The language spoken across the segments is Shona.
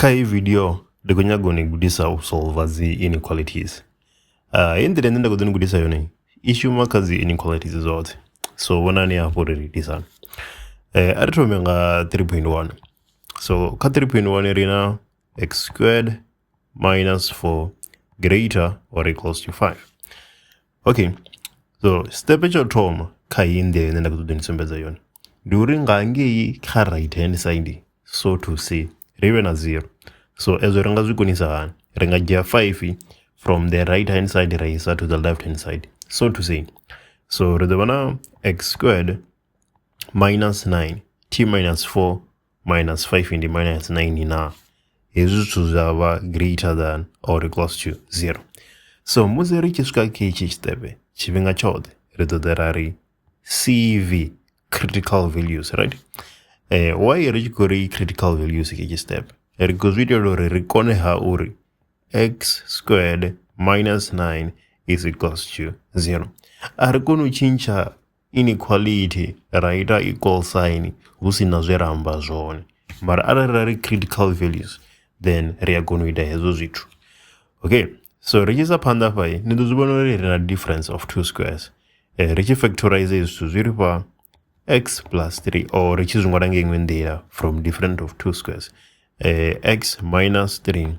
Kai video ndikonyagoni kugudisa usolva zi inequalities. Indire ndenda kudini kugudisa yone issue makazi inequalities zote. So wonani hapo redisa. Aritombe nga 3.1. So ka 3.1 irina x squared minus 4 greater or equals to 5. Okay. So step echo tom kai indire ndenda kudini sembeza yone. During ngangi ka right hand side, so to say rive na 0. So as we ringa ringa 5 from the right hand side raisa to the left hand side, so to say. So redavana x squared minus 9 t minus 4 minus 5 in the minus 9 ina is to greater than or equals to 0. So muzeri chisuka kichi stebe chivinga chode redoderari CV critical values, right? Why are critical values kichi step? Because we do recone uri x squared minus 9 is equals to 0. Arikonu chincha inequality right equal sign usina zweramba zone. But other critical values then reagonu ida hezo zitu. Okay, so register panda pai niduzubono a difference of two squares. Rechi factorizes to 0 power x plus 3 or reaches ngwarangeng data from different of two squares. X minus 3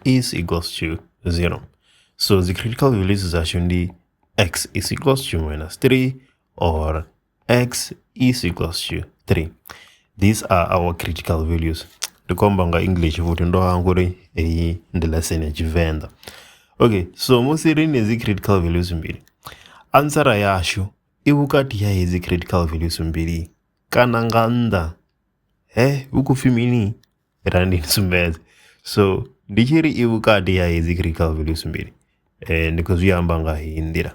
is equals to 0. So the critical values is actually x is equals to minus 3 or x is equals to 3. These are our critical values. The kombanga English vutundo hanguri in the lesson NgaTshivenda. Okay, so musirini is the critical values mbili. Answer yashu iwukati ya hizi critical values mbili kananganda ukufimini randi nsumbeze. So ndichiri iwukati ya hizi critical values mbili because yambanga indira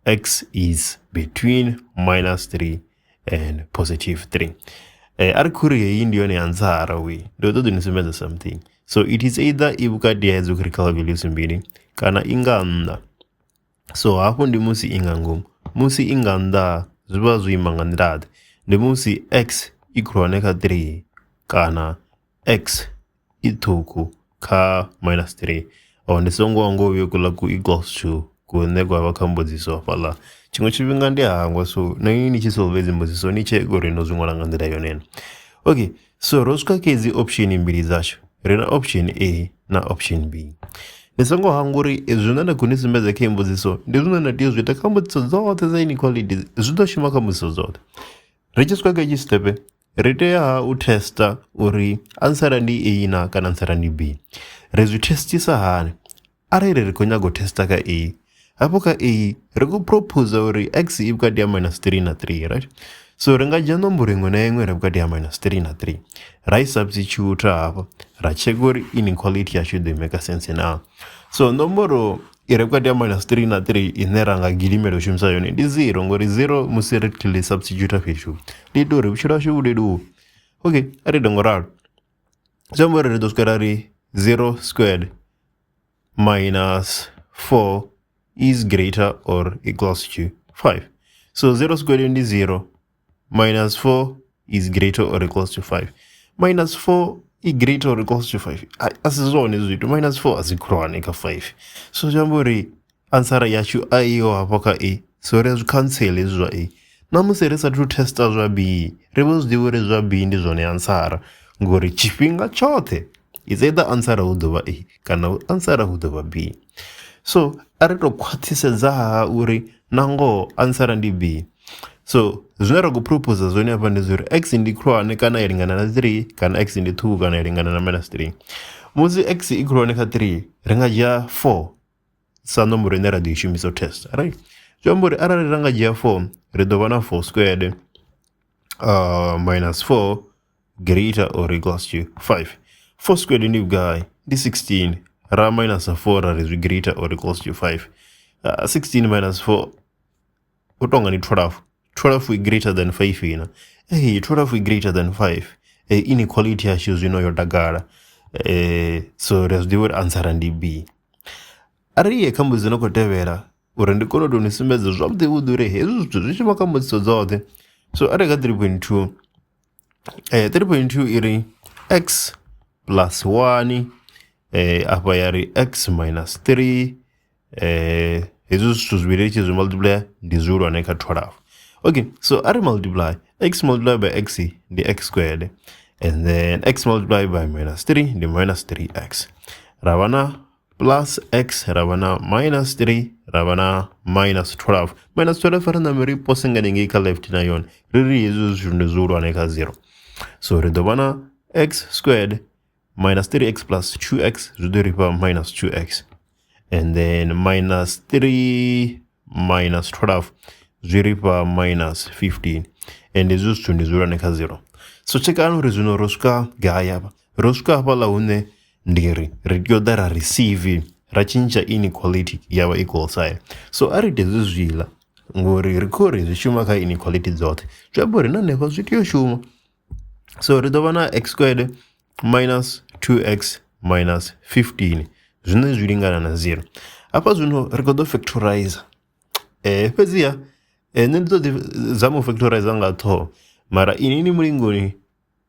x is between minus 3 and positive 3. Arikuri hii ndiyo ni ansara we ndoto nisumbeze something. So it is either iwukati ya hizi critical values mbili kana inganda. So hapo ndi musi ingangumu musi inganda zuba zuimangandad ndi musi x ikroneka 3 kana x ituku ka minus 3 on songo wango yekula ku equals to kunegwa bakambodziso pala chimwe chivinga ndi hangwa. So nini chisolve zimbodziso ni chegori nozungwalanga ndira yonena. Okay, so roska kezi option mbili zacho rena option A na option B. Nisongo hanguri izunana kunisimbeza kembodziso ndizunana deals with akambodziso zote za inequalities zudoshima kambodziso zote. Register kwa step rete ya utesta uri answer ndi A na kana answer ndi B. Rezu testisa hani arere rikonya go testa ka A. Hapo ka A reku propose uri x ibukadi ya minus 3 na 3, right? So renga jano mburengo na yengwe ibukadi ya minus 3 na 3. Right substitute hapo rachegori inequality ya should make sense now. So nomboro irebukadi ya minus 3 na 3 ineranga gilimero shumsa yone di 0 ngori 0 musirectly substitute fishu lido rebushira shu dedu. Okay, ari dongora somewhere redo square 0 squared minus 4 is greater or equals to 5. So 0 squared in 0 minus 4 is greater or equals to 5. Minus 4 is greater or equals to 5. As a zone is minus 4 as a chronic of 5. So jambori answer yachu a o apoka a. So res cancel is a. Namusere sa true test as b. Rebels the word is b in the zone answer. Gori chipinga chote. Is either answer udova a. Kana answer udova b. So areto kwatise zaha uri nango answer and b. So zunera go propose zone hapa ndizuri x indi crown kana iringana na 3 kana x indi 2 kana iringana na minus 3. Muzi x ikrowa neka 3 renga ja 4 sa nomboro nera di shumiso test, right? Jambori ara renga ja 4 redovana 4 squared minus 4 greater or equals to 5. 4 squared indi guy di 16 ra minus 4 is greater or equals to 5. 16 minus 4 utonga ni 12. 12 is greater than 5 ina. Hey, 12 is greater than 5. Inequality issues your dagara. So there's the word answer and B. Ari kambo zinoko tevera. Urende kono do nisimeza zomde udure hezu zishima kambo zote. So ari ga 3.2. 3.2 iri x plus 1 apa yari x minus 3 hezwi zwithu zwivhili ri tshi zwi multiply ndi zwi hulwane kha 12. Okay, so ari multiply x multiplied by x ndi x squared, and then x multiplied by minus 3 ndi minus 3x. Ravana plus x ravana minus 3 ravana minus 12. Minus 12 rana miri posenga ningi ka left na yon riri hezwi zwithu ndi zwi hulwane kha 0. So ri ḓo vha x squared minus 3x plus 2x zwi ḓo ri fha minus 2x, and then minus 3 minus 12 zwi ri fha minus 15, and hezwi zwithu ndi zwi hulwane kha 0. So chekani uri zwino ro swika gai hafha, ro swika hafhaḽa hune ndiri ri tea u ḓa ra receive ra tshintsha inequality ya vha equal sign. So a ri ite hezwi zwiḽa ngori ri khou ri zwi shuma kha inequality dzoṱhe, zwi amba uri na hanefha zwi tea u shuma. So ri ḓo vha na x squared minus 2x minus 15 zwine zwi lingana na 0. Hafha zwino ri khou ḓo factorize fhedziha nṋe ndi ḓo ḓi zama u factorize nga ṱhoho, mara ini ni mulingoni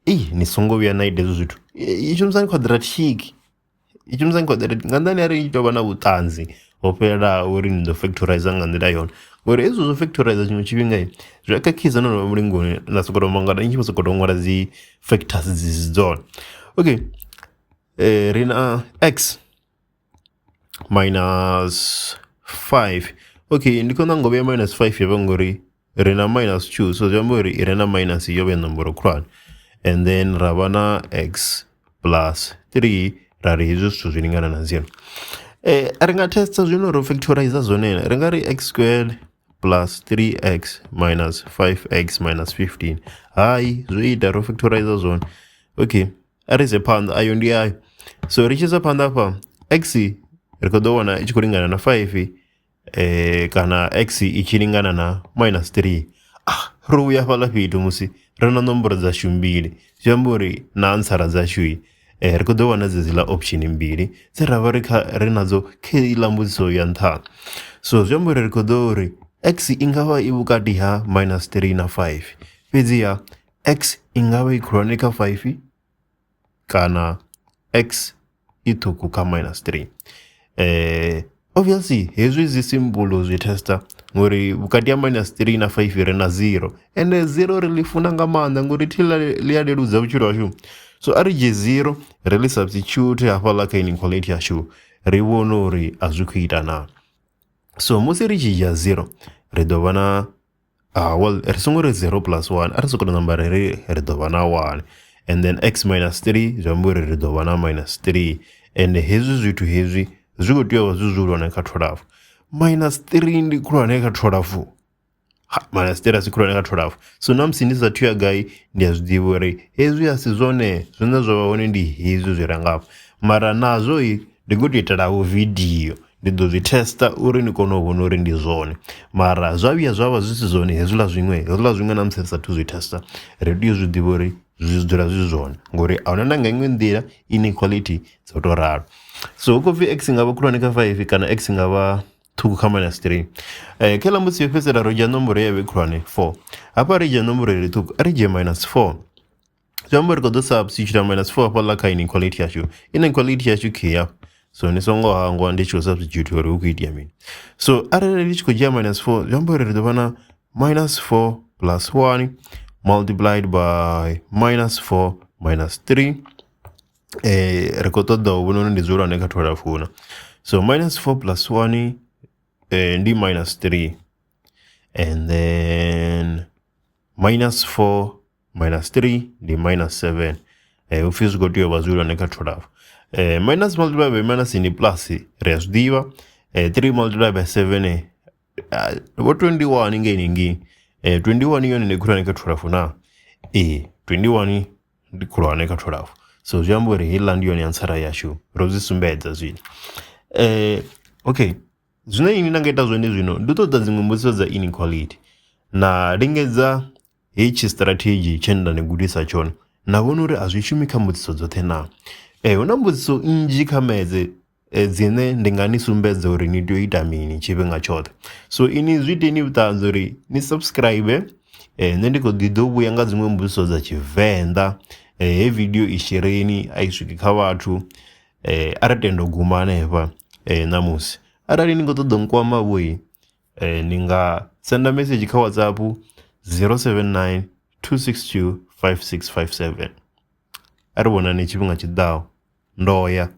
ni songo vhuya na ita hezwo zwithu. I shumisani quadratic, i shumisani quadratic nga nnḓani ari i tou vha na vhuṱanzi ho fhelelaho uri ni ḓo factorize nga nḓila yone, ngori hezwo zwo factorize tshiṅwe tshifhinga zwi a khakhisa no vha mulingoni na sokou tou mangala ni tshi vho sokou tou ṅwala dzi factors dzi dzone. Okay, ri na x minus 5. Okay, ndi khou ṋanga u vhuya minus 5 ya vha ngori ri na minus 2, so zwi amba uri i re na minus yo vhuya nomboro khulwane, and then ra vha na x plus 3 ra ri hezwi zwithu zwi lingana na 0. Ri nga testa zwino ro factorize zwone, ri nga ri x squared plus 3x minus 5x minus 15. Hai, zwo ita ro factorize zwone. Okay, a ri ze phanḓa, ayo ndi ayo. So ri tshi isa phanḓa hafha, x ri khou ḓo wana i tshi khou lingana na 5 kana x i tshi lingana na minus 3. Ro vhuya hafhaḽa fhethu musi ri na nomboro dzashu mbili, zwi amba uri na ansara dzashu ri khou ḓo wana dzedziḽa option mbili dze ra vha ri nadzo kha iḽa mbudziso ya nṱhani. So zwi amba uri ri khou ḓo uri x i nga vha i vhukati ha minus 3 na 5, fhedziha x i nga vha i khulwane kha 5 kana x i ṱhukhu kha minus 3. Obviously hezwi dzi simbulo zwi testa ngori vhukati ha minus 3 na 5 ri na 0, ende 0 ri ḽi funa nga maanḓa ngori thi ḽi a leludza vhutshilo hashu. So a ri dzhie 0 ri ḽi substitute hafhaḽa kha inequality yashu ri vhone uri a zwi khou ita na. So musi ri tshi dzhia 0 ri ḓo vha na well, ri songo ri 0 plus 1, a ri sokou namba ri ḓo vha na 1, and then x minus 3 zwi amba uri ri ḓo vha na minus 3, and hezwi zwithu hezwi zwi khou tea u vha zwi hulwane kha 12. Minus 3 ndi khulwane kha 12. Minus 3 a si khulwane kha 12. So na musi ndi sathu ya gai ndi a zwi ḓivha uri hezwi a si zwone, zwine zwa vha hone ndi hezwi zwi re ngafha, mara nazwo ndi khou tou itelaho video, ndi ḓo zwi testa uri ni kone u vhona uri ndi zwone. Mara zwa vhuya zwa vha zwi si zwone hezwiḽa zwiṅwe na musi ri sathu zwi testa ri tea u zwi ḓivha uri zwi dzula zwi zwone, ngori a huna na nga iṅwe nḓila inequality dzo tou ralo. So hu khou pfi x nga vha khulwane kha 5 kana x nga vha ṱhukhu kha minus 3. Kha ḽa musi yo fhedzisela ro dzhia nomboro ya vhe khulwane 4, hafha ri dzhia nomboro iri ṱhukhu a ri dzhie minus 4. Zwi amba ri khou ḓo substitute minus 4 hafhaḽa kha inequality yashu. Inequality yashu khe hafha, so ni songo hangwa ndi tshi khou substitute uri hu khou itea mini. So arali ri tshi khou dzhia minus 4 zwi amba uri ri ḓo vha na minus 4 plus 1 multiplied by minus 4 minus 3. Ri khou ṱoḓa u vhona uri ndi zwi hulwane kha 12 huna. So minus 4 plus 1 ndi minus 3, and then minus 4 minus 3 ndi minus 7. Upfi zwi khou tea u vha zwi hulwane kha 12. Minus multiplied by minus ndi plus, ri a zwi ḓivha. 3 multiplied by 7 vho 21 ngei 21 yone ndi khulwane kha 12 na 21 ndi khulwane kha 12. So zwi amba uri heiḽa ndi yone ansara yashu, ro zwi sumbedza zwino. Okay, zwine ini na nga ita zwone zwino ndi u ṱoḓa dziṅwe mbudziso dza inequality na lingedza hetshi strategy tshe nda ni gudisa tshone, na vhona uri a zwi shumi kha mbudziso dzoṱhe na. Hu na mbudziso nnzhi kha meze dzine ndi nga ni sumbedza uri ni tea u ita mini tshifhinga tshoṱhe. So ini zwi ite ni vhuṱanzi uri ni subscribe, nṋe ndi khou ḓi ḓo vhuya nga dziṅwe mbudziso dza Tshivenḓa, he video ishireni aiswiki kha vhathu ara tendo guma hanefha namusi arali ni ngo ṱoḓa nkwama vho ni nga senda message kha WhatsApp 079 262 5657 ari vhonani tshifhinga tshiḓaho ndo ya.